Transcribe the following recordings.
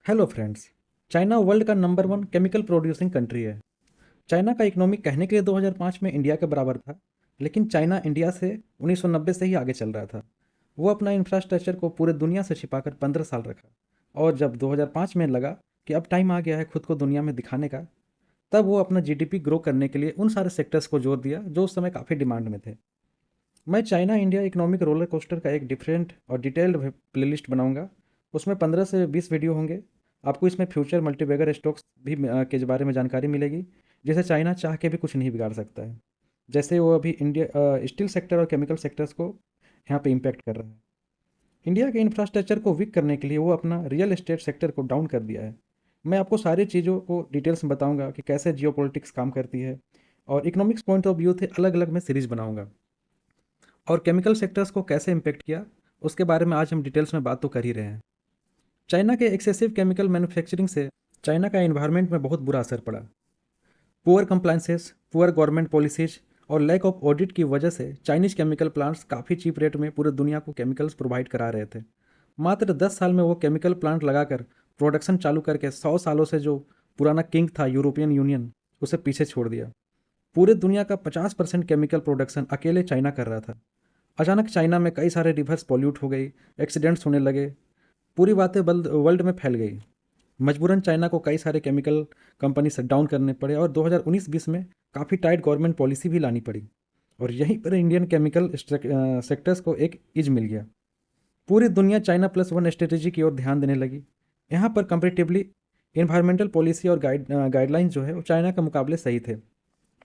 Hello friends. China world का number one chemical producing country है। China का economy कहने के लिए 2005 में इंडिया के बराबर था, लेकिन चाइना इंडिया से 1990 से ही आगे चल रहा था। वो अपना इंफ्रास्ट्रक्चर को पूरे दुनिया से छिपाकर 15 साल रखा, और जब 2005 में लगा कि अब टाइम आ गया है खुद को दुनिया में दिखाने का, तब वो अपना जीडीपी ग्रो करने के लिए उन सारे सेक्टर्स को जोर दिया जो उस समय काफ़ी डिमांड में थे। मैं China India economic roller coaster का एक डिफरेंट और डिटेल्ड प्लेलिस्ट बनाऊंगा। उसमें 15 से 20 वीडियो होंगे। आपको इसमें फ्यूचर मल्टीबैगर स्टॉक्स भी के बारे में जानकारी मिलेगी, जिसे चाइना चाह के भी कुछ नहीं बिगाड़ सकता है। जैसे वो अभी इंडिया स्टील सेक्टर और केमिकल सेक्टर्स को यहाँ पे इम्पैक्ट कर रहा है। इंडिया के इंफ्रास्ट्रक्चर को वीक करने के लिए वो अपना रियल एस्टेट सेक्टर को डाउन कर दिया है। मैं आपको सारी चीज़ों को डिटेल्स में बताऊंगा कि कैसे जियोपॉलिटिक्स काम करती है, और इकोनॉमिक्स पॉइंट ऑफ व्यू से अलग अलग मैं सीरीज बनाऊंगा। और केमिकल सेक्टर्स को कैसे इम्पेक्ट किया, उसके बारे में आज हम डिटेल्स में बात तो कर ही रहे हैं। चाइना के एक्सेसिव केमिकल मैन्युफैक्चरिंग से चाइना का एनवायरनमेंट में बहुत बुरा असर पड़ा। Poor compliances, poor government policies और लैक ऑफ ऑडिट की वजह से चाइनीज केमिकल प्लांट्स काफ़ी चीप रेट में पूरे दुनिया को केमिकल्स प्रोवाइड करा रहे थे। मात्र 10 साल में वो केमिकल प्लांट लगाकर प्रोडक्शन चालू करके 100 सालों से जो पुराना किंग था यूरोपियन यूनियन, उसे पीछे छोड़ दिया। पूरे दुनिया का 50% केमिकल प्रोडक्शन अकेले चाइना कर रहा था। अचानक चाइना में कई सारे रिवर्स पॉल्यूट हो गई, एक्सीडेंट्स होने लगे, पूरी बातें वर्ल्ड में फैल गई। मजबूरन चाइना को कई सारे केमिकल कंपनी शट डाउन करने पड़े, और 2019-20 में काफ़ी टाइट गवर्नमेंट पॉलिसी भी लानी पड़ी। और यहीं पर इंडियन केमिकल सेक्टर्स को एक इज मिल गया। पूरी दुनिया चाइना प्लस वन स्ट्रेटेजी की ओर ध्यान देने लगी। यहाँ पर कंपेरेटिवली इन्वायरमेंटल पॉलिसी और गाइडलाइंस जो है वो चाइना के मुकाबले सही थे।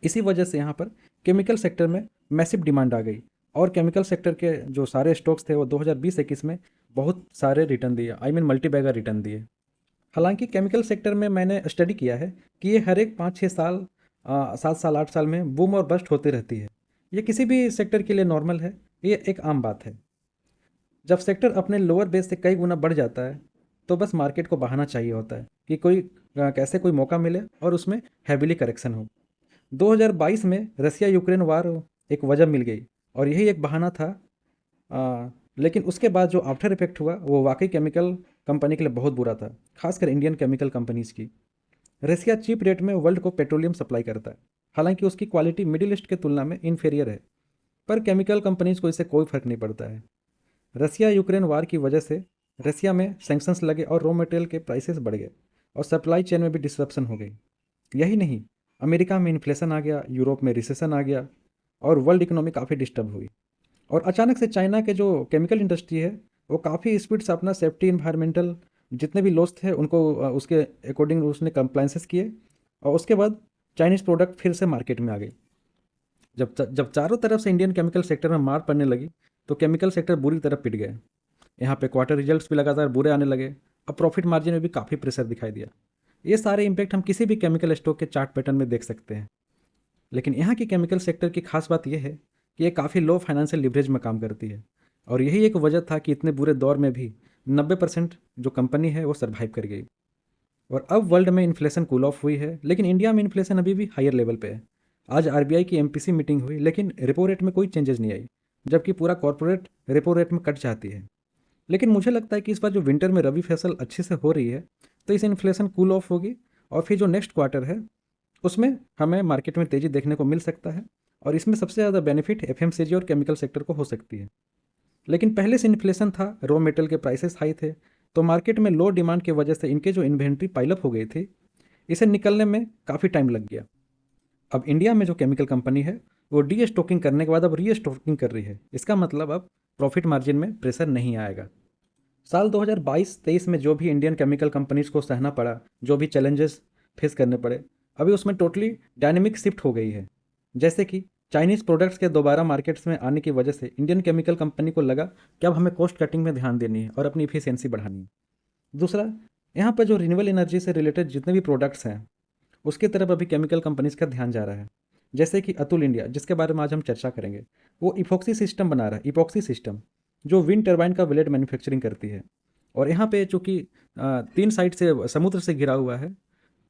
इसी वजह से यहाँ पर केमिकल सेक्टर में मैसिव डिमांड आ गई, और केमिकल सेक्टर के जो सारे स्टॉक्स थे वो 2020-21 में बहुत सारे रिटर्न दिए, I mean multi bagger return दिए। हालांकि केमिकल सेक्टर में मैंने स्टडी किया है कि ये हर एक 5-6 साल, 7 साल 8 साल में बूम और बस्ट होती रहती है। ये किसी भी सेक्टर के लिए नॉर्मल है, ये एक आम बात है। जब सेक्टर अपने लोअर बेस से कई गुना बढ़ जाता है, तो बस मार्केट को बहाना चाहिए होता है कि कैसे कोई मौका मिले और उसमें हैविली करेक्शन हो। 2022 में रसिया यूक्रेन वार एक वजह मिल गई, और यही एक बहाना था। लेकिन उसके बाद जो आफ्टर इफेक्ट हुआ वो वाकई केमिकल कंपनी के लिए बहुत बुरा था, खासकर इंडियन केमिकल कंपनीज की। रसिया चीप रेट में वर्ल्ड को पेट्रोलियम सप्लाई करता है, हालांकि उसकी क्वालिटी मिडिल ईस्ट के तुलना में इन्फीरियर है, पर केमिकल कंपनीज को इससे कोई फर्क नहीं पड़ता है। रसिया यूक्रेन वार की वजह से रसिया में सैंक्शंस लगे और रॉ मटेरियल के प्राइसेस बढ़ गए, और सप्लाई चेन में भी डिसरप्शन हो गई। यही नहीं, अमेरिका में इन्फ्लेशन आ गया, यूरोप में रिसेशन आ गया, और वर्ल्ड इकोनॉमी काफ़ी डिस्टर्ब हुई। और अचानक से चाइना के जो केमिकल इंडस्ट्री है वो काफ़ी स्पीड से अपना सेफ्टी इन्वायरमेंटल जितने भी लॉस थे उनको उसके अकॉर्डिंग उसने कंप्लाइंसेस किए, और उसके बाद चाइनीज़ प्रोडक्ट फिर से मार्केट में आ गई। जब चारों तरफ से इंडियन केमिकल सेक्टर में मार पड़ने लगी, तो केमिकल सेक्टर बुरी तरह पिट गए। यहाँ पे क्वार्टर रिजल्ट्स भी लगातार बुरे आने लगे। अब प्रॉफिट मार्जिन में भी काफ़ी प्रेशर दिखाई दिया। ये सारे इम्पैक्ट हम किसी भी केमिकल स्टॉक के चार्ट पैटर्न में देख सकते हैं। लेकिन यहाँ की केमिकल सेक्टर की खास बात यह है कि ये काफ़ी लो फाइनेंशियल लिवरेज में काम करती है, और यही एक वजह था कि इतने बुरे दौर में भी 90% जो कंपनी है वो सर्वाइव कर गई। और अब वर्ल्ड में इन्फ्लेशन कूल ऑफ हुई है, लेकिन इंडिया में इन्फ्लेशन अभी भी हायर लेवल पे है। आज आरबीआई की एमपीसी मीटिंग हुई, लेकिन रेपो रेट में कोई चेंजेस नहीं आई, जबकि पूरा कॉर्पोरेट रेपो रेट में कट जाती है। लेकिन मुझे लगता है कि इस बार जो विंटर में रबी फसल अच्छे से हो रही है, तो इस इन्फ्लेशन कूल ऑफ होगी, और फिर जो नेक्स्ट क्वार्टर है उसमें हमें मार्केट में तेज़ी देखने को मिल सकता है, और इसमें सबसे ज़्यादा बेनिफिट एफएमसीजी और केमिकल सेक्टर को हो सकती है। लेकिन पहले से इन्फ्लेशन था, रॉ मेटेरियल के प्राइसेस हाई थे, तो मार्केट में लो डिमांड की वजह से इनके जो इन्वेंट्री पाइलअप हो गई थी, इसे निकलने में काफ़ी टाइम लग गया। अब इंडिया में जो केमिकल कंपनी है वो डी स्टॉकिंग करने के बाद अब री स्टॉकिंग कर रही है। इसका मतलब अब प्रॉफिट मार्जिन में प्रेशर नहीं आएगा। साल 2022-23 में जो भी इंडियन केमिकल कंपनीज को सहना पड़ा, जो भी चैलेंजेस फेस करने पड़े, अभी उसमें टोटली डायनेमिक शिफ्ट हो गई है। जैसे कि चाइनीज़ प्रोडक्ट्स के दोबारा मार्केट्स में आने की वजह से इंडियन केमिकल कंपनी को लगा कि अब हमें कॉस्ट कटिंग में ध्यान देनी है और अपनी इफिशियंसी बढ़ानी है। दूसरा, यहाँ पर जो रिन्यूएबल एनर्जी से रिलेटेड जितने भी प्रोडक्ट्स हैं उसकी तरफ अभी केमिकल कंपनीज का ध्यान जा रहा है। जैसे कि अतुल इंडिया, जिसके बारे में आज हम चर्चा करेंगे, वो इपॉक्सी सिस्टम बना रहा है, इपॉक्सी सिस्टम जो विंड टर्बाइन का ब्लेड मैन्युफैक्चरिंग करती है। और यहाँ पे चूँकि 3 साइड से समुद्र से घिरा हुआ है,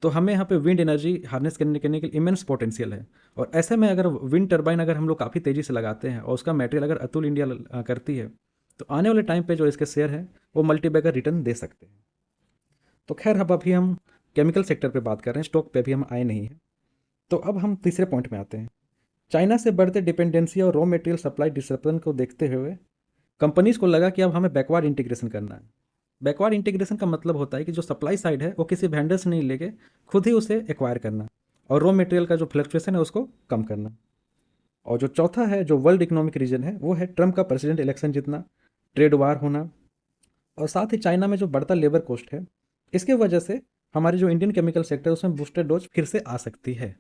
तो हमें यहाँ पे विंड एनर्जी हार्नेस करने के लिए इमेंस पोटेंशियल है। और ऐसे में अगर विंड टर्बाइन अगर हम लोग काफ़ी तेज़ी से लगाते हैं और उसका मटेरियल अगर अतुल इंडिया करती है, तो आने वाले टाइम पे जो इसके शेयर हैं वो मल्टीबैगर रिटर्न दे सकते हैं। तो खैर अब अभी हम केमिकल सेक्टर पे बात कर रहे हैं, स्टॉक पे अभी हम आए नहीं हैं। तो अब हम तीसरे पॉइंट में आते हैं। चाइना से बढ़ते डिपेंडेंसी और रॉ मटेरियल सप्लाई डिसरप्शन को देखते हुए कंपनीज को लगा कि अब हमें बैकवर्ड इंटीग्रेशन करना है। बैकवर्ड इंटीग्रेशन का मतलब होता है कि जो सप्लाई साइड है वो किसी वेंडर से नहीं लेके खुद ही उसे एक्वायर करना, और रॉ मटेरियल का जो फ्लक्चुएशन है उसको कम करना। और जो चौथा है, जो वर्ल्ड इकोनॉमिक रीजन है, वो है ट्रम्प का प्रेसिडेंट इलेक्शन जीतना, ट्रेड वार होना, और साथ ही चाइना में जो बढ़ता लेबर कॉस्ट है, इसके वजह से हमारी जो इंडियन केमिकल सेक्टर है उसमें बूस्टर डोज फिर से आ सकती है।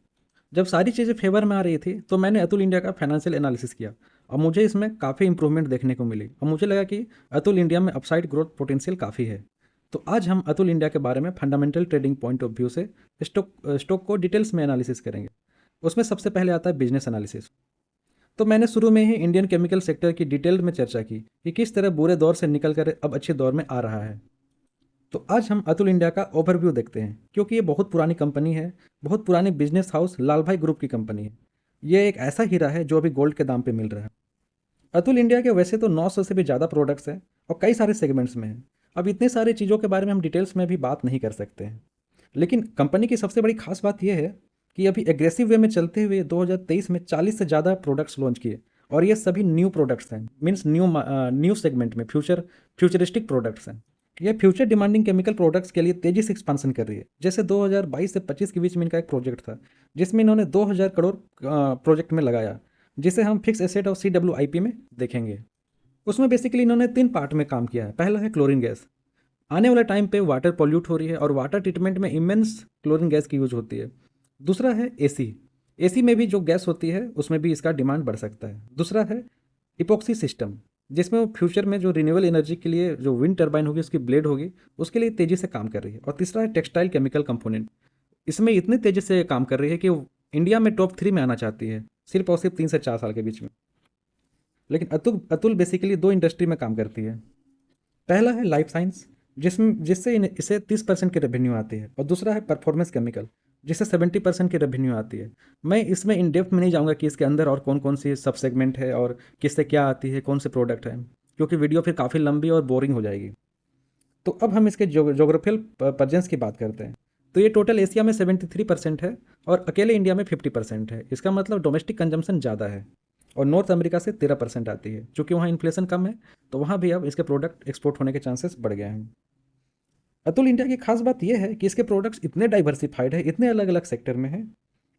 जब सारी चीज़ें फेवर में आ रही थी तो मैंने अतुल इंडिया का फाइनेंशियल एनालिसिस किया और मुझे इसमें काफ़ी इंप्रूवमेंट देखने को मिली और मुझे लगा कि अतुल इंडिया में अपसाइड ग्रोथ पोटेंशियल काफ़ी है। तो आज हम अतुल इंडिया के बारे में fundamental trading point of view से स्टॉक को डिटेल्स में एनालिसिस करेंगे। उसमें सबसे पहले आता है बिजनेस एनालिसिस। तो मैंने शुरू में ही इंडियन केमिकल सेक्टर की डिटेल में चर्चा की कि किस तरह बुरे दौर से निकल कर अब अच्छे दौर में आ रहा है। तो आज हम अतुल इंडिया का ओवरव्यू देखते हैं, क्योंकि ये बहुत पुरानी कंपनी है, बहुत पुरानी बिजनेस हाउस लाल भाई ग्रुप की कंपनी है। ये एक ऐसा हीरा है जो अभी गोल्ड के दाम पे मिल रहा है। अतुल इंडिया के वैसे तो 900 से भी ज़्यादा प्रोडक्ट्स हैं और कई सारे सेगमेंट्स में हैं। अब इतने सारी चीज़ों के बारे में हम डिटेल्स में भी बात नहीं कर सकते हैं, लेकिन कंपनी की सबसे बड़ी खास बात यह है कि अभी एग्रेसिव वे में चलते हुए 2023 में 40 से ज़्यादा प्रोडक्ट्स लॉन्च किए, और ये सभी न्यू प्रोडक्ट्स हैं, मीन्स न्यू सेगमेंट में फ्यूचरिस्टिक प्रोडक्ट्स हैं। ये फ्यूचर डिमांडिंग केमिकल प्रोडक्ट्स के लिए तेजी से एक्सपांसन कर रही है। जैसे 2022 से 25 के बीच में इनका एक प्रोजेक्ट था जिसमें इन्होंने 2000 करोड़ प्रोजेक्ट में लगाया, जिसे हम फिक्स एसेट और CWIP में देखेंगे। उसमें बेसिकली इन्होंने 3 पार्ट में काम किया है। पहला है क्लोरीन गैस। आने वाले टाइम पे वाटर पॉल्यूट हो रही है और वाटर ट्रीटमेंट में इमेंस क्लोरीन गैस की यूज होती है। दूसरा है एसी। एसी में भी जो गैस होती है उसमें भी इसका डिमांड बढ़ सकता है। दूसरा है इपॉक्सी सिस्टम, जिसमें वो फ्यूचर में जो रिन्यूएबल एनर्जी के लिए जो विंड टर्बाइन होगी उसकी ब्लेड होगी, उसके लिए तेज़ी से काम कर रही है। और तीसरा है टेक्सटाइल केमिकल कंपोनेंट। इसमें इतनी तेज़ी से काम कर रही है कि वो इंडिया में टॉप 3 में आना चाहती है, सिर्फ और सिर्फ 3 से 4 साल के बीच में। लेकिन अतुल अतुल बेसिकली 2 इंडस्ट्री में काम करती है। पहला है लाइफ साइंस, जिससे इसे 30% की रेवेन्यू आती है, और दूसरा है परफॉर्मेंस केमिकल, जिससे 70% की रेवेन्यू आती है। मैं इसमें इन डेप्थ में नहीं जाऊंगा कि इसके अंदर और कौन कौन सी सब सेगमेंट है और किससे क्या आती है, कौन से प्रोडक्ट है, क्योंकि वीडियो फिर काफ़ी लंबी और बोरिंग हो जाएगी। तो अब हम इसके जोग्राफिकल प्रेजेंस की बात करते हैं। तो ये टोटल एशिया में 73% है और अकेले इंडिया में 50% है। इसका मतलब डोमेस्टिक कंजम्पशन ज़्यादा है, और नॉर्थ अमेरिका से 13% आती है। चूँकि वहाँ इन्फ्लेशन कम है तो वहाँ भी अब इसके प्रोडक्ट एक्सपोर्ट होने के चांसेस बढ़ गए हैं। अतुल इंडिया की खास बात यह है कि इसके प्रोडक्ट्स इतने डाइवर्सिफाइड है, इतने अलग अलग सेक्टर में है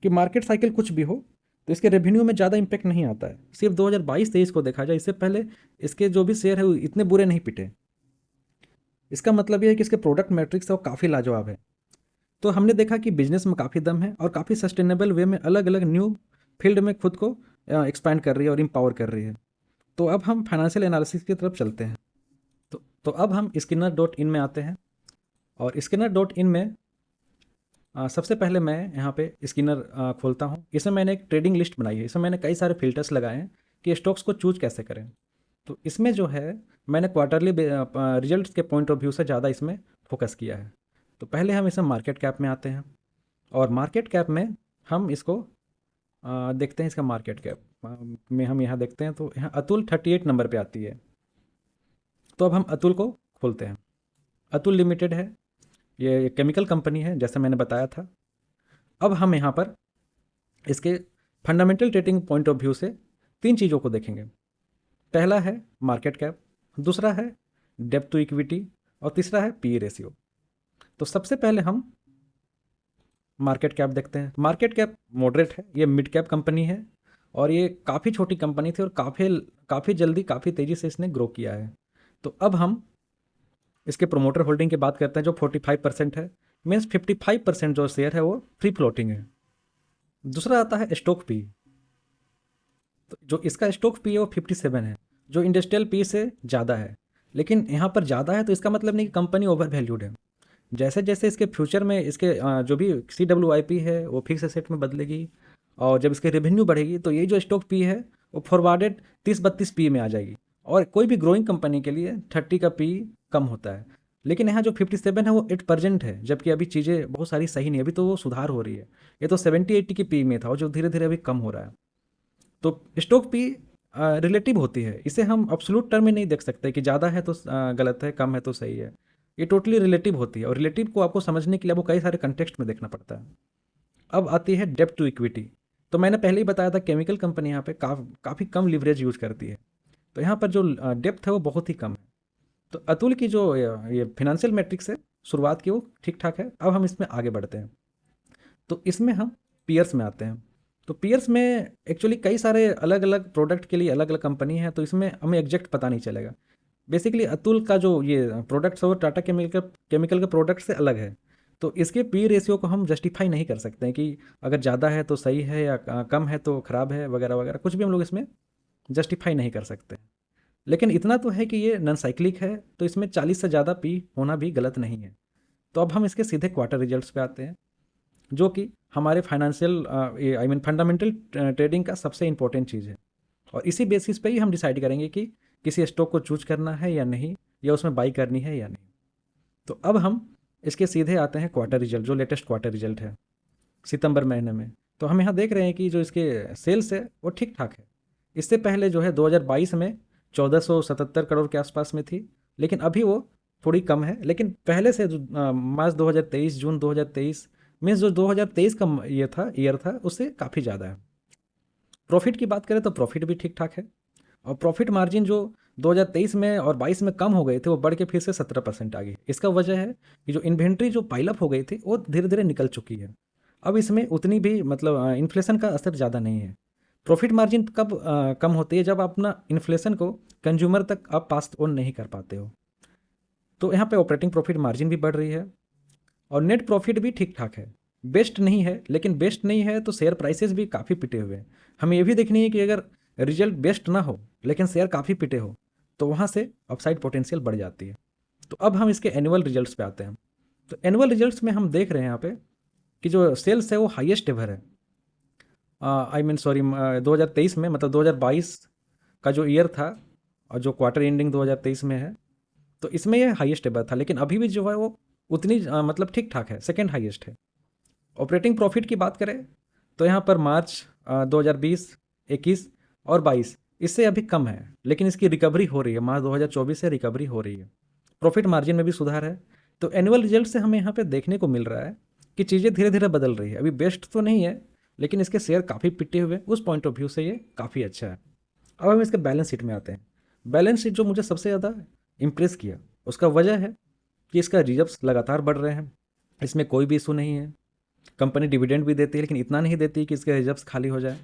कि मार्केट साइकिल कुछ भी हो तो इसके रेवेन्यू में ज़्यादा इंपैक्ट नहीं आता है। सिर्फ 2022-23 को देखा जाए, इससे पहले इसके जो भी शेयर है वो इतने बुरे नहीं पिटे। इसका मतलब यह है कि इसके प्रोडक्ट मैट्रिक्स है वो काफ़ी लाजवाब है। तो हमने देखा कि बिजनेस में काफ़ी दम है और काफ़ी सस्टेनेबल वे में अलग अलग न्यू फील्ड में खुद को एक्सपैंड कर रही है और एम्पावर कर रही है। तो अब हम फाइनेंशियल एनालिसिस की तरफ चलते हैं। तो अब हम स्किनर.इन में आते हैं, और स्किनर.इन में सबसे पहले मैं यहाँ पे स्किनर खोलता हूँ। इसमें मैंने एक ट्रेडिंग लिस्ट बनाई है। इसमें मैंने कई सारे फिल्टर्स लगाए हैं कि स्टॉक्स को चूज कैसे करें। तो इसमें जो है मैंने क्वार्टरली रिजल्ट्स के पॉइंट ऑफ व्यू से ज़्यादा इसमें फोकस किया है। तो पहले हम इसमें मार्केट कैप में आते हैं, और मार्केट कैप में हम इसको देखते हैं। इसका मार्केट कैप में हम यहाँ देखते हैं तो यहाँ अतुल 38 नंबर पे आती है। तो अब हम अतुल को खोलते हैं। अतुल लिमिटेड है, ये केमिकल कंपनी है जैसे मैंने बताया था। अब हम यहाँ पर इसके fundamental trading point of view से 3 चीज़ों को देखेंगे। पहला है मार्केट कैप, दूसरा है डेब्ट टू इक्विटी, और तीसरा है पी रेशियो। तो सबसे पहले हम मार्केट कैप देखते हैं। मार्केट कैप मॉडरेट है, ये मिड कैप कंपनी है, और ये काफ़ी छोटी कंपनी थी और काफ़ी जल्दी काफ़ी तेज़ी से इसने ग्रो किया है। तो अब हम इसके प्रोमोटर होल्डिंग की बात करते हैं जो 45% है, मीन्स 55% जो शेयर है वो फ्री फ्लोटिंग है। दूसरा आता है स्टॉक पी। तो जो इसका स्टॉक पी है वो 57 है, जो इंडस्ट्रियल पी से ज़्यादा है। लेकिन यहाँ पर ज़्यादा है तो इसका मतलब नहीं कि कंपनी ओवर वैल्यूड है। जैसे जैसे इसके फ्यूचर में इसके जो भी CWIP है वो फिक्स एसेट में बदलेगी, और जब इसकी रेवेन्यू बढ़ेगी तो ये जो स्टॉक पी है वो फॉरवर्डेड 30-32 पी में आ जाएगी। और कोई भी ग्रोइंग कंपनी के लिए 30 का पी कम होता है। लेकिन यहाँ जो 57 है वो 8% है, जबकि अभी चीज़ें बहुत सारी सही नहीं, अभी तो वो सुधार हो रही है। ये तो 70-80 की पी में था और जो धीरे धीरे अभी कम हो रहा है। तो स्टॉक पी रिलेटिव होती है, इसे हम अब्सोल्यूट टर्म में नहीं देख सकते कि ज़्यादा है तो गलत है, कम है तो सही है। ये टोटली रिलेटिव होती है, और रिलेटिव को आपको समझने के लिए आपको कई सारे कंटेक्स्ट में देखना पड़ता है। अब आती है डेब्ट टू इक्विटी। तो मैंने पहले ही बताया था केमिकल कंपनी यहाँ पे काफ़ी कम लिवरेज यूज़ करती है, तो यहाँ पर जो डेप्थ है वो बहुत ही कम है। तो अतुल की जो ये फिनेंशियल मैट्रिक्स है, शुरुआत की वो ठीक ठाक है। अब हम इसमें आगे बढ़ते हैं, तो इसमें हम पीयर्स में आते हैं। तो पीयर्स में एक्चुअली कई सारे अलग अलग प्रोडक्ट के लिए अलग अलग कंपनी है, तो इसमें हमें एग्जैक्ट पता नहीं चलेगा। बेसिकली अतुल का जो ये प्रोडक्ट्स है वो टाटा केमिकल केमिकल के प्रोडक्ट से अलग है, तो इसके पी रेशियो को हम जस्टिफाई नहीं कर सकते हैं कि अगर ज़्यादा है तो सही है या कम है तो ख़राब है वगैरह वगैरह, कुछ भी हम लोग इसमें जस्टिफाई नहीं कर सकते। लेकिन इतना तो है कि ये नॉन साइक्लिक है, तो इसमें 40 से ज़्यादा पी होना भी गलत नहीं है। तो अब हम इसके सीधे क्वार्टर रिजल्ट्स पे आते हैं, जो कि हमारे फाइनेंशियल फंडामेंटल ट्रेडिंग का सबसे इंपॉर्टेंट चीज़ है, और इसी बेसिस पे ही हम डिसाइड करेंगे कि किसी स्टॉक को चूज करना है या नहीं, या उसमें बाई करनी है या नहीं। तो अब हम इसके सीधे आते हैं क्वार्टर रिजल्ट, जो लेटेस्ट क्वार्टर रिजल्ट है सितंबर महीने में। तो हम यहाँ देख रहे हैं कि जो इसके सेल्स है वो ठीक ठाक है। इससे पहले जो है 2022 में 1477 करोड़ के आसपास में थी, लेकिन अभी वो थोड़ी कम है। लेकिन पहले से जो मार्च 2023 जून 2023 मीन्स जो 2023 का ये था ईयर था, उससे काफ़ी ज़्यादा है। प्रॉफिट की बात करें तो प्रॉफिट भी ठीक ठाक है, और प्रॉफिट मार्जिन जो 2023 में और 22 में कम हो गए थे वो बढ़ के फिर से 17% आ गई। इसका वजह है कि जो इन्वेंट्री जो पाइलअप हो गई थी वो धीरे धीरे निकल चुकी है। अब इसमें उतनी भी मतलब इन्फ्लेशन का असर ज़्यादा नहीं है। प्रॉफिट मार्जिन कब कम होती है, जब आप अपना इन्फ्लेशन को कंज्यूमर तक आप पास ऑन नहीं कर पाते हो। तो यहाँ पे ऑपरेटिंग प्रॉफिट मार्जिन भी बढ़ रही है, और नेट प्रॉफिट भी ठीक ठाक है। बेस्ट नहीं है, लेकिन बेस्ट नहीं है तो शेयर प्राइसेस भी काफ़ी पिटे हुए हैं। हमें ये भी देखनी है कि अगर रिजल्ट बेस्ट ना हो लेकिन शेयर काफ़ी पिटे हो, तो वहाँ से अपसाइड पोटेंशियल बढ़ जाती है। तो अब हम इसके एनुअल रिजल्ट्स पे आते हैं। तो एनुअल रिजल्ट्स में हम देख रहे हैं यहाँ पे कि जो सेल्स है वो हाईएस्ट एवर है। आई मीन सॉरी 2023 में, मतलब 2022 का जो ईयर था और जो क्वार्टर एंडिंग 2023 में है, तो इसमें ये हाईएस्ट एवर था। लेकिन अभी भी जो है वो उतनी मतलब ठीक ठाक है, सेकेंड हाईएस्ट है। ऑपरेटिंग प्रॉफिट की बात करें तो यहाँ पर मार्च 2020, 21 और 22 इससे अभी कम है, लेकिन इसकी रिकवरी हो रही है। मार्च 2024 से रिकवरी हो रही है। प्रॉफिट मार्जिन में भी सुधार है। तो एनुअल रिजल्ट से हमें यहाँ पे देखने को मिल रहा है कि चीज़ें धीरे धीरे बदल रही है। अभी बेस्ट तो नहीं है, लेकिन इसके शेयर काफ़ी पिटे हुए, उस पॉइंट ऑफ व्यू से ये काफ़ी अच्छा है। अब हम इसके बैलेंस शीट में आते हैं। बैलेंस शीट जो मुझे सबसे ज़्यादा इम्प्रेस किया, उसका वजह है कि इसका रिजर्व्स लगातार बढ़ रहे हैं, इसमें कोई भी इशू नहीं है। कंपनी डिविडेंड भी देती है, लेकिन इतना नहीं देती कि इसके रिजर्व्स खाली हो जाए।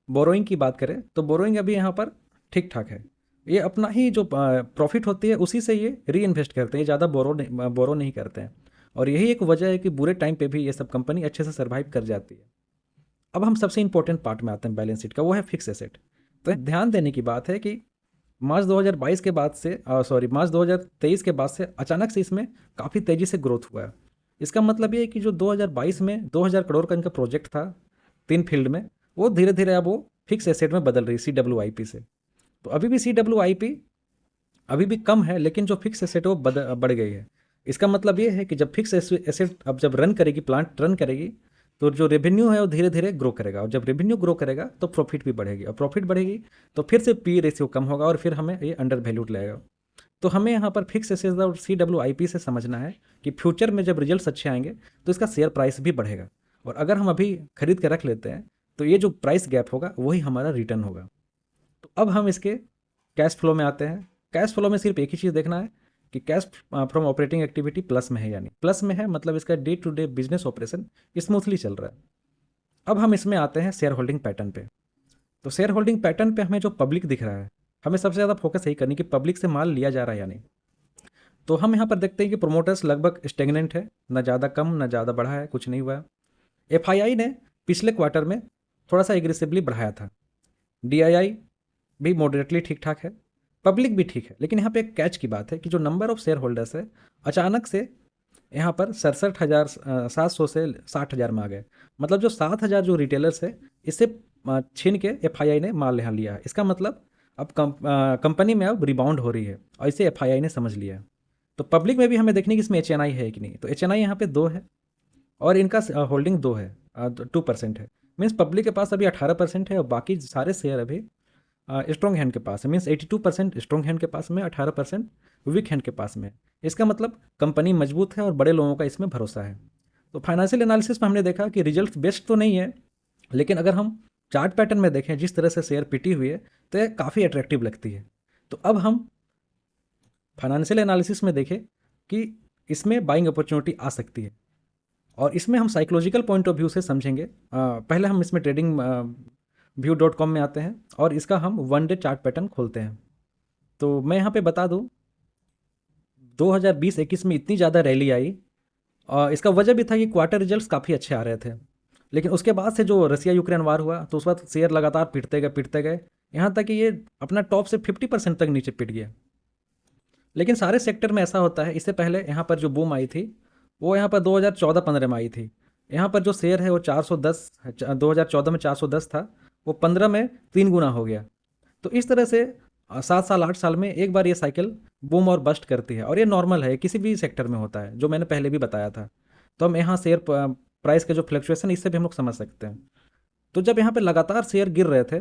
बोरोइंग की बात करें तो बोरोइंग अभी यहाँ पर ठीक ठाक है। ये अपना ही जो प्रॉफिट होती है उसी से ये री इन्वेस्ट करते हैं, ज़्यादा बोरो नहीं करते हैं। और यही एक वजह है कि बुरे टाइम पे भी ये सब कंपनी अच्छे से सर्वाइव कर जाती है। अब हम सबसे इंपॉर्टेंट पार्ट में आते हैं बैलेंस शीट का, वो है फिक्स एसेट। तो ध्यान देने की बात है कि मार्च 2022 के बाद से मार्च 2023 के बाद से अचानक से इसमें काफ़ी तेज़ी से ग्रोथ हुआ है। इसका मतलब ये है कि जो 2022 में 2000 करोड़ का इनका प्रोजेक्ट था 3 फील्ड में, वो धीरे धीरे अब वो फिक्स एसेट में बदल रही है CWIP से। तो अभी भी CWIP अभी भी कम है, लेकिन जो फिक्स एसेट है वो बढ़ गई है। इसका मतलब ये है कि जब फिक्स एसेट अब जब रन करेगी, प्लांट रन करेगी, तो जो रेवेन्यू है वो धीरे धीरे ग्रो करेगा, और जब रेवेन्यू ग्रो करेगा तो प्रॉफिट भी बढ़ेगी, और प्रॉफिट बढ़ेगी तो फिर से पी रेशियो कम होगा, और फिर हमें ये अंडर वैल्यूड लगेगा। तो हमें यहाँ पर फिक्स एसेट और CWIP से समझना है कि फ्यूचर में जब रिजल्ट्स अच्छे आएंगे तो इसका शेयर प्राइस भी बढ़ेगा, और अगर हम अभी खरीद के रख लेते हैं तो ये जो प्राइस गैप होगा वही हमारा रिटर्न होगा। तो अब हम इसके कैश फ्लो में आते हैं। कैश फ्लो में सिर्फ एक ही चीज़ देखना है कि cash from operating activity plus में है, यानी प्लस में है मतलब इसका day to day business operation smoothly चल रहा है। अब हम इसमें आते हैं शेयर होल्डिंग पैटर्न पे। तो शेयर होल्डिंग पैटर्न पे हमें जो पब्लिक दिख रहा है, हमें सबसे ज़्यादा फोकस यही करनी कि पब्लिक से माल लिया जा रहा है या नहीं। तो हम यहाँ पर देखते हैं कि प्रोमोटर्स लगभग स्टेगनेंट है, ना ज़्यादा कम ना ज़्यादा बढ़ा है, कुछ नहीं हुआ है। FII ने पिछले क्वार्टर में थोड़ा सा एग्रेसिवली बढ़ाया था। DII भी मॉडरेटली ठीक ठाक है, पब्लिक भी ठीक है। लेकिन यहाँ पे एक कैच की बात है कि जो नंबर ऑफ शेयर होल्डर्स है अचानक से यहाँ पर 67,700 से 60,000 में आ गए। मतलब जो 7,000 जो रिटेलर्स है, इससे छीन के FII ने माल यहाँ लिया है। इसका मतलब अब कंपनी में अब रिबाउंड हो रही है, और इसे FII ने समझ लिया है। तो पब्लिक में भी हमें देखनी कि इसमें HNI है कि नहीं। तो HNI यहाँ पे 2 है, और इनका होल्डिंग 2 है, 2% है। मीन्स पब्लिक के पास अभी 18% है, और बाकी सारे शेयर अभी स्ट्रॉन्ग हैंड के पास है, मीन्स 82% स्ट्रॉन्ग हैंड के पास में, 18% वीक हैंड के पास में है। इसका मतलब कंपनी मजबूत है और बड़े लोगों का इसमें भरोसा है। तो फाइनेंशियल एनालिसिस में हमने देखा कि रिजल्ट बेस्ट तो नहीं है, लेकिन अगर हम चार्ट पैटर्न में देखें जिस तरह से शेयर पिटी हुई है तो ये काफ़ी अट्रैक्टिव लगती है। तो अब हम फाइनेंशियल एनालिसिस में देखें कि इसमें बाइंग अपॉर्चुनिटी आ सकती है, और इसमें हम साइकोलॉजिकल पॉइंट ऑफ व्यू से समझेंगे। पहले हम इसमें ट्रेडिंग view.com में आते हैं और इसका हम 1 डे चार्ट पैटर्न खोलते हैं। तो मैं यहाँ पे बता दूँ 2020-21 में इतनी ज़्यादा रैली आई, इसका वजह भी था कि क्वार्टर रिजल्ट्स काफ़ी अच्छे आ रहे थे। लेकिन उसके बाद से जो रसिया यूक्रेन वार हुआ तो उस वक्त शेयर लगातार पिटते गए, यहाँ तक कि ये अपना टॉप से 50% तक नीचे पिट गया। लेकिन सारे सेक्टर में ऐसा होता है। इससे पहले यहाँ पर जो बूम आई थी वो यहाँ पर 2014-15 में आई थी। यहाँ पर जो शेयर है वो 410, 2014 में 410 था, वो 15 में 3 गुना हो गया। तो इस तरह से 7 साल 8 साल में एक बार ये साइकिल बूम और बस्ट करती है, और ये नॉर्मल है, किसी भी सेक्टर में होता है, जो मैंने पहले भी बताया था। तो हम यहाँ शेयर प्राइस के जो फ्लक्चुएशन, इससे भी हम लोग समझ सकते हैं। तो जब यहाँ पे लगातार शेयर गिर रहे थे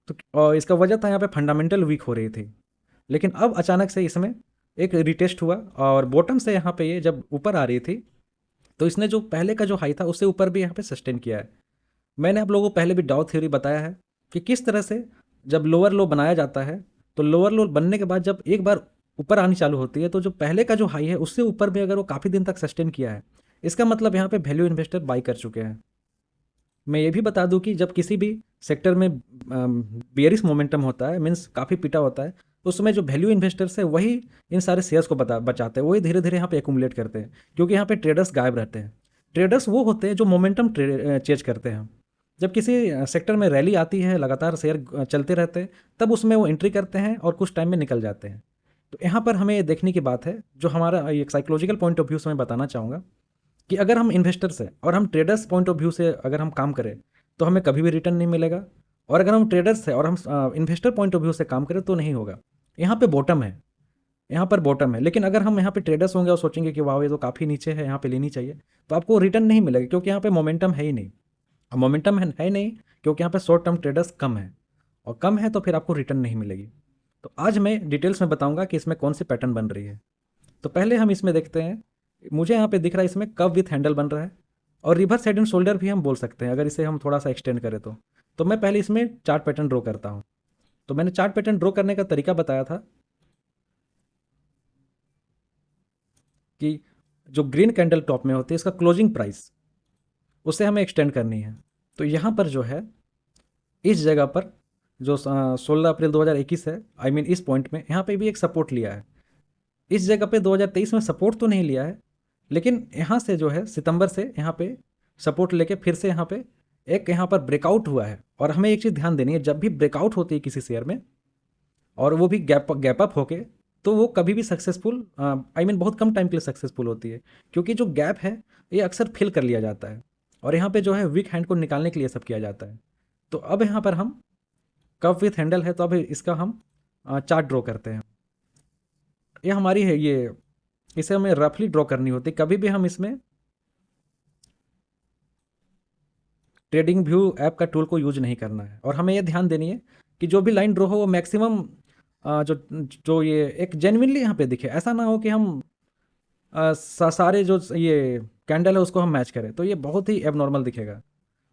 तो इसका वजह था यहाँ पे फंडामेंटल वीक हो रही थी। लेकिन अब अचानक से इसमें एक रिटेस्ट हुआ और बॉटम से यहाँ पे ये जब ऊपर आ रही थी तो इसने जो पहले का जो हाई था उससे ऊपर भी यहाँ पे सस्टेन किया है। मैंने आप लोगों को पहले भी डाउ थ्योरी बताया है कि किस तरह से जब लोअर लो बनाया जाता है तो लोअर लो बनने के बाद जब एक बार ऊपर आनी चालू होती है तो जो पहले का जो हाई है उससे ऊपर भी अगर वो काफ़ी दिन तक सस्टेन किया है, इसका मतलब यहाँ पे वैल्यू इन्वेस्टर बाई कर चुके हैं। मैं ये भी बता दूं कि जब किसी भी सेक्टर में बेयरिश मोमेंटम होता है, मीन्स काफ़ी पिटा होता है, तो उस समय जो वैल्यू इन्वेस्टर्स है वही इन सारे शेयर्स को बचाते हैं, वही धीरे धीरे यहाँ पे एक्यूमुलेट करते हैं, क्योंकि यहाँ पे ट्रेडर्स गायब रहते हैं। ट्रेडर्स वो होते हैं जो मोमेंटम चेंज करते हैं। जब किसी सेक्टर में रैली आती है, लगातार शेयर चलते रहते हैं, तब उसमें वो एंट्री करते हैं और कुछ टाइम में निकल जाते हैं। तो यहाँ पर हमें ये देखने की बात है, जो हमारा एक साइकोलॉजिकल पॉइंट ऑफ व्यू से मैं बताना चाहूँगा कि अगर हम इन्वेस्टर्स हैं और हम ट्रेडर्स पॉइंट ऑफ व्यू से अगर हम काम करें तो हमें कभी भी रिटर्न नहीं मिलेगा, और अगर हम ट्रेडर्स हैं और हम इन्वेस्टर पॉइंट ऑफ व्यू से काम करें तो नहीं होगा। यहाँ पे बॉटम है, यहाँ पर बॉटम है। लेकिन अगर हम यहाँ पे ट्रेडर्स होंगे और सोचेंगे कि वाह ये तो काफ़ी नीचे है, यहाँ पे लेनी चाहिए, तो आपको रिटर्न नहीं मिलेगा, क्योंकि यहाँ पे मोमेंटम है ही नहीं। मोमेंटम है नहीं क्योंकि यहाँ पे शॉर्ट टर्म ट्रेडर्स कम है, और कम है तो फिर आपको रिटर्न नहीं मिलेगी। तो आज मैं डिटेल्स में बताऊँगा कि इसमें कौन सी पैटर्न बन रही है। तो पहले हम इसमें देखते हैं, मुझे यहाँ पे दिख रहा है इसमें कव विथ हैंडल बन रहा है, और रिवर्स हेड एंड शोल्डर भी हम बोल सकते हैं अगर इसे हम थोड़ा सा एक्सटेंड करें तो। मैं पहले इसमें चार्ट पैटर्न ड्रॉ करता हूँ। तो मैंने चार्ट पैटर्न ड्रॉ करने का तरीका बताया था कि जो ग्रीन कैंडल टॉप में होती है इसका क्लोजिंग प्राइस, उसे हमें एक्सटेंड करनी है। तो यहाँ पर जो है इस जगह पर जो 16 अप्रैल 2021 है, आई मीन इस पॉइंट में यहाँ पे भी एक सपोर्ट लिया है। इस जगह पे 2023 में सपोर्ट तो नहीं लिया है, लेकिन यहाँ से जो है सितंबर से यहाँ पे सपोर्ट लेके फिर से यहाँ पे एक यहाँ पर ब्रेकआउट हुआ है। और हमें एक चीज़ ध्यान देनी है, जब भी ब्रेकआउट होती है किसी शेयर में और वो भी गैप अप होके, तो वो कभी भी सक्सेसफुल, आई मीन बहुत कम टाइम के लिए सक्सेसफुल होती है, क्योंकि जो गैप है ये अक्सर फिल कर लिया जाता है, और यहाँ पे जो है वीक हैंड को निकालने के लिए सब किया जाता है। तो अब यहाँ पर हम कव विथ हैंडल है, तो अब इसका हम चार्ट ड्रॉ करते हैं। ये हमारी है, ये इसे हमें रफली ड्रॉ करनी होती है। कभी भी हम इसमें ट्रेडिंग व्यू ऐप का टूल को यूज नहीं करना है, और हमें ये ध्यान देनी है कि जो भी लाइन ड्रॉ हो वो मैक्सिमम जो जो ये एक जेन्युइनली यहाँ पे दिखे। ऐसा ना हो कि हम सारे जो ये कैंडल है उसको हम मैच करें, तो ये बहुत ही एबनॉर्मल दिखेगा,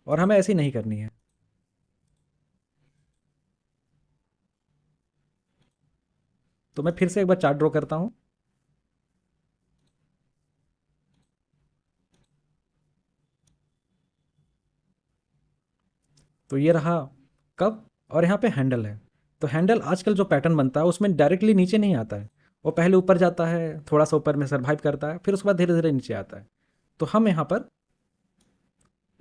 और हमें ऐसी नहीं करनी है। तो मैं फिर से एक बार चार्ट ड्रॉ करता हूँ। तो ये रहा कप, और यहाँ पे हैंडल है। तो हैंडल आजकल जो पैटर्न बनता है उसमें डायरेक्टली नीचे नहीं आता है, वो पहले ऊपर जाता है, थोड़ा सा ऊपर में सर्वाइव करता है, फिर उसके बाद धीरे धीरे नीचे आता है। तो हम यहाँ पर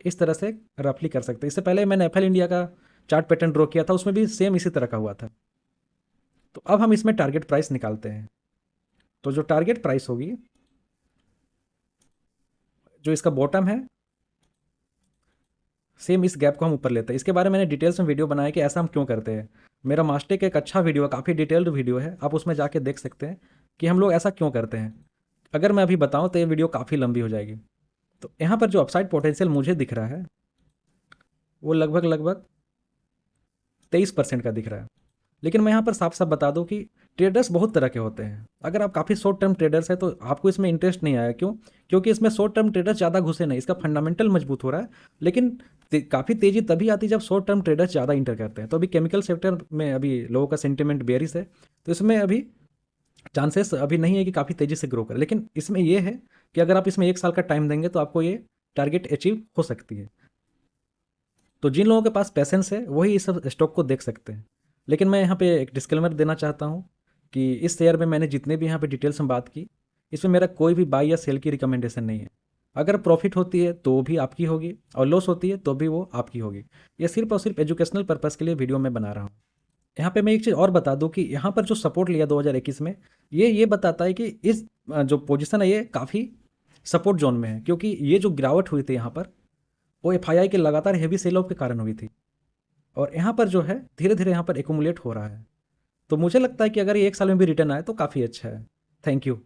इस तरह से रफली कर सकते हैं। इससे पहले मैंने एफएल इंडिया का चार्ट पैटर्न ड्रॉ किया था, उसमें भी सेम इसी तरह का हुआ था। तो अब हम इसमें टारगेट प्राइस निकालते हैं। तो जो टारगेट प्राइस होगी, जो इसका बॉटम है, सेम इस गैप को हम ऊपर लेते हैं। इसके बारे में मैंने डिटेल्स में वीडियो बनाया कि ऐसा हम क्यों करते हैं। मेरा मास्टेक एक अच्छा वीडियो है, काफ़ी डिटेल्ड वीडियो है, आप उसमें जाके देख सकते हैं कि हम लोग ऐसा क्यों करते हैं। अगर मैं अभी बताऊं तो ये वीडियो काफ़ी लंबी हो जाएगी। तो यहाँ पर जो अपसाइड पोटेंशियल मुझे दिख रहा है वो लगभग 23% का दिख रहा है। लेकिन मैं यहाँ पर साफ साफ बता दूँ कि ट्रेडर्स बहुत तरह के होते हैं। अगर आप काफ़ी शॉर्ट टर्म ट्रेडर्स हैं तो आपको इसमें इंटरेस्ट नहीं आया, क्यों? क्योंकि इसमें शॉर्ट टर्म ट्रेडर्स ज़्यादा घुसे नहीं, इसका फंडामेंटल मजबूत हो रहा है। लेकिन काफ़ी तेज़ी तभी आती है जब शॉर्ट टर्म ट्रेडर्स ज़्यादा इंटर करते हैं। तो अभी केमिकल सेक्टर में अभी लोगों का सेंटिमेंट बेयरिश है, तो इसमें अभी चांसेस अभी नहीं है कि काफ़ी तेज़ी से ग्रो करे। लेकिन इसमें ये है कि अगर आप इसमें 1 साल का टाइम देंगे तो आपको ये टारगेट अचीव हो सकती है। तो जिन लोगों के पास पेशेंस है वही इस सब स्टॉक को देख सकते हैं। लेकिन मैं यहाँ पे एक डिस्क्लेमर देना चाहता हूँ कि इस शेयर में मैंने जितने भी यहाँ पे डिटेल्स में बात की, इसमें मेरा कोई भी बाई या सेल की रिकमेंडेशन नहीं है। अगर प्रॉफिट होती है तो भी आपकी होगी और लॉस होती है तो भी वो आपकी होगी। ये सिर्फ और सिर्फ एजुकेशनल पर्पज़ के लिए वीडियो मैं बना रहा हूँ। यहाँ पे मैं एक चीज़ और बता दूँ कि यहाँ पर जो सपोर्ट लिया 2021 में, ये बताता है कि इस जो पोजीशन है ये काफ़ी सपोर्ट जोन में है, क्योंकि ये जो गिरावट हुई थी यहाँ पर वो एफआईआई के लगातार हेवी सेल ऑफ के कारण हुई थी। और यहाँ पर जो है धीरे धीरे यहाँ पर एकुमुलेट हो रहा है। तो मुझे लगता है कि अगर ये 1 साल में भी रिटर्न आए तो काफ़ी अच्छा है। Thank you.